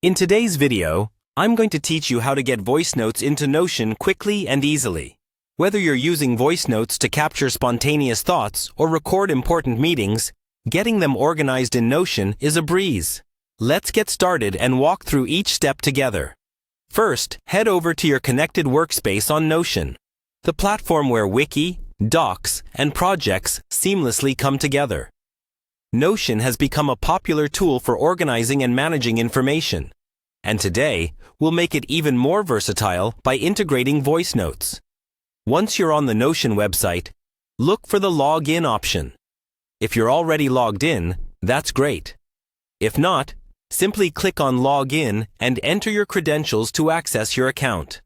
In today's video, I'm going to teach you how to get voice notes into Notion quickly and easily. Whether you're using voice notes to capture spontaneous thoughts or record important meetings, getting them organized in Notion is a breeze. Let's get started and walk through each step together. First, head over to your connected workspace on Notion, the platform where Wiki, Docs, and projects seamlessly come together. Notion has become a popular tool for organizing and managing information. And today, we'll make it even more versatile by integrating voice notes. Once you're on the Notion website, look for the Login option. If you're already logged in, that's great. If not, simply click on Login and enter your credentials to access your account.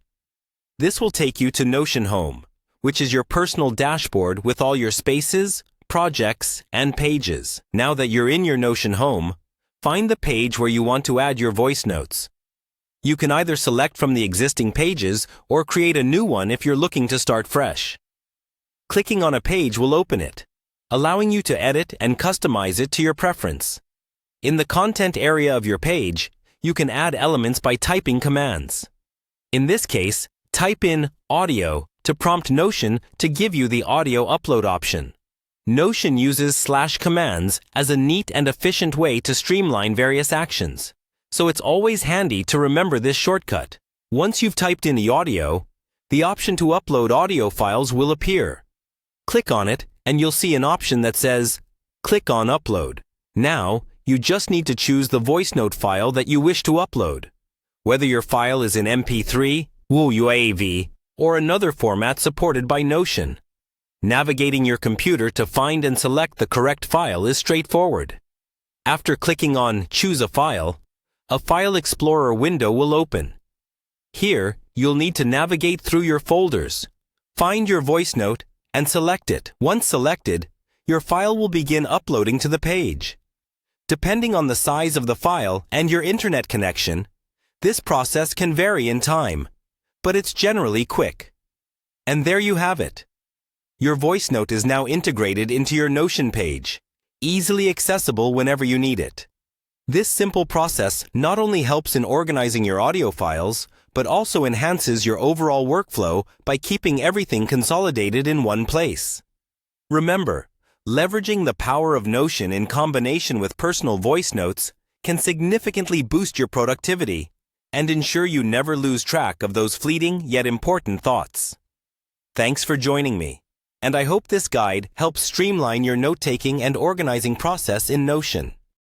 This will take you to Notion Home, which is your personal dashboard with all your spaces, projects, and pages. Now that you're in your Notion Home, find the page where you want to add your voice notes. You can either select from the existing pages or create a new one if you're looking to start fresh. Clicking on a page will open it, allowing you to edit and customize it to your preference. In the content area of your page, you can add elements by typing commands. In this case, type in audio to prompt Notion to give you the audio upload option. Notion uses /commands as a neat and efficient way to streamline various actions, so it's always handy to remember this shortcut. Once you've typed in the audio, the option to upload audio files will appear. Click on it and you'll see an option that says, Click on Upload. Now, you just need to choose the voice note file that you wish to upload. Whether your file is in MP3, WAV, or another format supported by Notion. Navigating your computer to find and select the correct file is straightforward. After clicking on Choose a File Explorer window will open. Here, you'll need to navigate through your folders, find your voice note, and select it. Once selected, your file will begin uploading to the page. Depending on the size of the file and your internet connection, this process can vary in time, but it's generally quick. And there you have it. Your voice note is now integrated into your Notion page, easily accessible whenever you need it. This simple process not only helps in organizing your audio files, but also enhances your overall workflow by keeping everything consolidated in one place. Remember, leveraging the power of Notion in combination with personal voice notes can significantly boost your productivity and ensure you never lose track of those fleeting yet important thoughts. Thanks for joining me. And I hope this guide helps streamline your note-taking and organizing process in Notion.